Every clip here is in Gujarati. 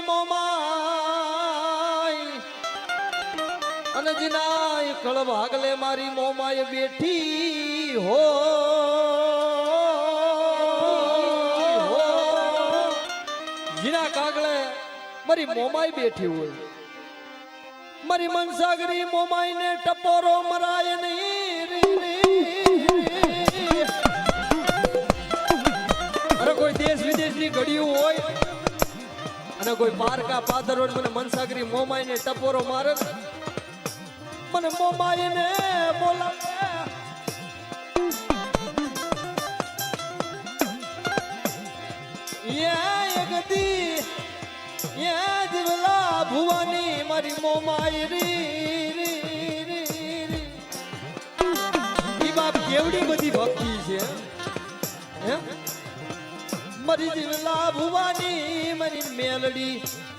મોમાય અને જીના કળ ભાગલે મારી મોમાય બેઠી હો જીના કાગલે મારી મોમાય બેઠી હોય મારી મનસાગરી મોમાય ને ટપોરો મરાય નહીં અરે કોઈ દેશ વિદેશની ઘડિયું હોય અને કોઈ પારકા પાદર હોય મને મનસાગરી મોમાય ને ટપોરો મારે મને મોમાય ને બોલાવે દિવલા ભુવાની મારી મોમાય રી બાપ કેવડી બધી ભક્તિ છે હે મારી દિવલા ભુવાની મારી મેલડી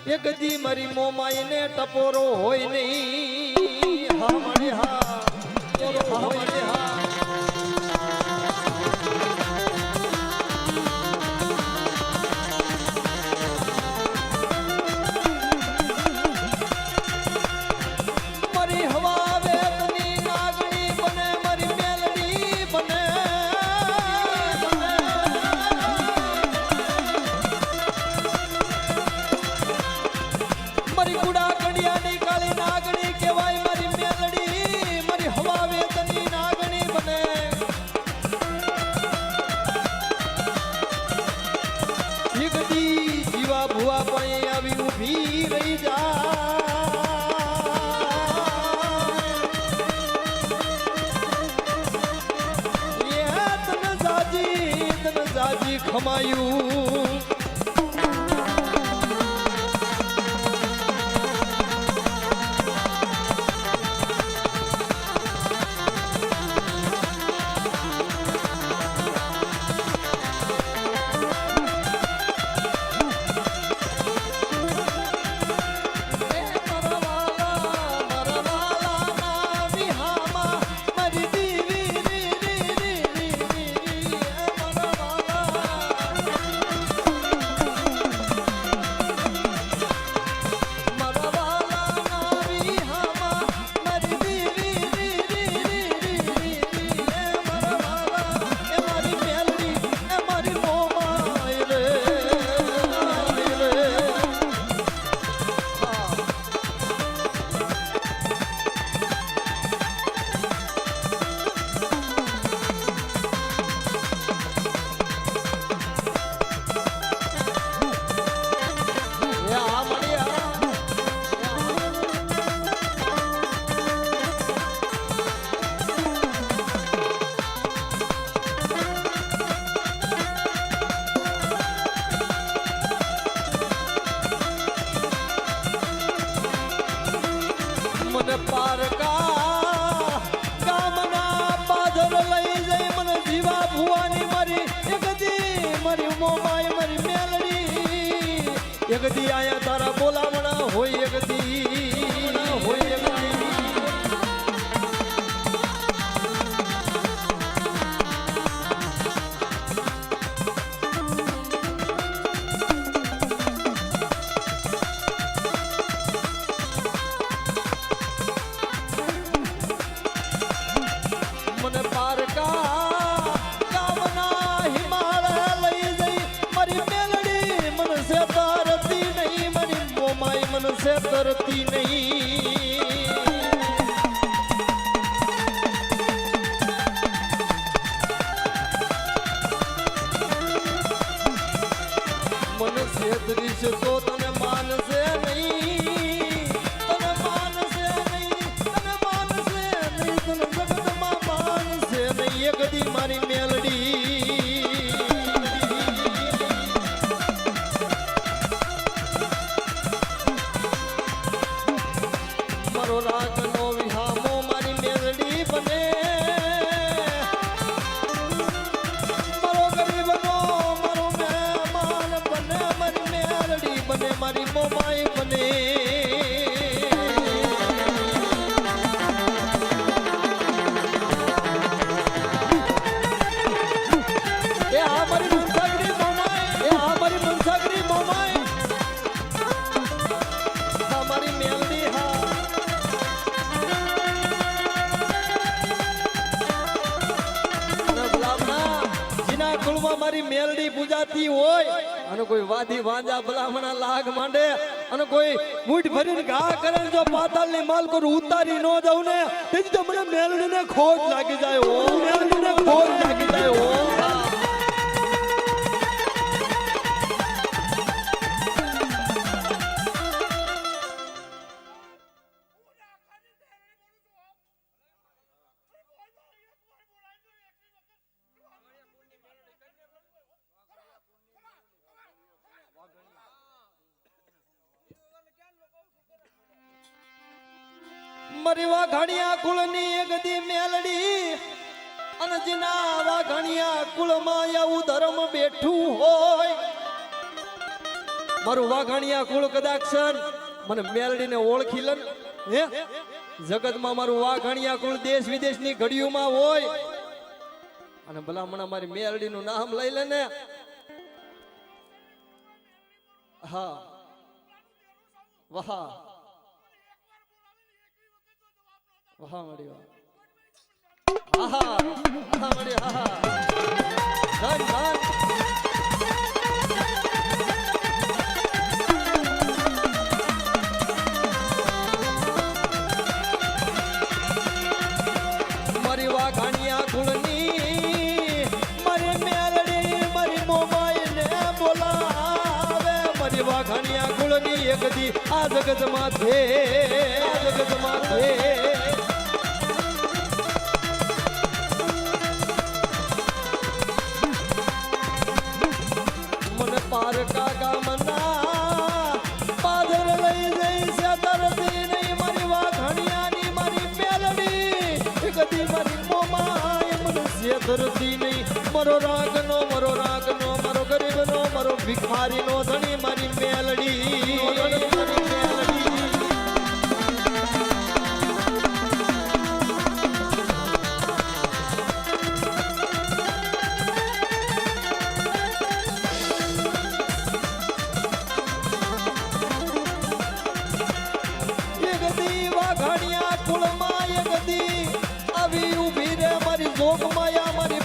એક દી મારી મોમાય ને ટપોરો હોય નહીં હા મને હા મને હા ભુવા પાસે આવી ઊભી રહી જાય તને જાજી ખમાયું મને પારકા ગામના પાદર લઈ જઈ મને જીવા ભુવાની મારી એકદી મારી મોમાય મારી મેલડી એકદી આયા તારા બોલાવણા હોય એકદી હોય એકદી से तरती नहीं मन से दृश्य तो तने मान से नहीं तने मान से नहीं तने मान से नहीं तने जगत मान से नहीं एक दी मारी मेलडी रागनो विहामो मारी मेलडी बने मारो गरीबनो मारो मेहमान बने मारी मेलडी बने मारी मोमाई बने ए हमारी मनसागरी मोमाई જગતમાં મારી મેલડી પૂજાતી હોય અને કોઈ વાદી વાંજા ભલામણા લાગ માંડે અને કોઈ મૂઠ ભરીને ઘા કરે જો પાતાળની માલ કોઈ ઉતારી ન જાઉં ને તેથી તો મને મેલડીને ખોટ લાગી જાય હો મેલડીને ખોટ લાગી જાય હો મારી વાઘાણિયા કુળની એક દી મેલડી અને જેના વાઘાણિયા કુળમાં એવું ધર્મ બેઠું હોય મારું વાઘાણિયા કુળ કદાચ મને મેલડીને ઓળખી લે હે જગતમાં મારું વાઘાણિયા કુળ દેશ વિદેશની ઘડીઓમાં હોય અને ભલામણા મારી મેલડીનું નામ લઈ લે ને હા વાહ વાહ મળી વાહ આહા આહા મળી આહા ધન ધન મારી વાઘાણિયા કુળની મારી મેલડી મારી મોમાઈને બોલાવે મારી વાઘાણિયા કુળની એક દી આ જગતમાં છે આ જગતમાં છે પારકા ગામના પાદર લઈ જઈ છે તરતી નહીં મારી વાઘાણિયાની મારી મેલડી કદી મારી મોમાય મને ધરતી નહીં મારો રાગનો મારો ગરીબનો મારો ભિખારીનો ધણી મારી મેલડી મારી મેલડી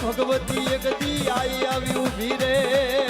ભગવતી એક દી આવી ઊભી રે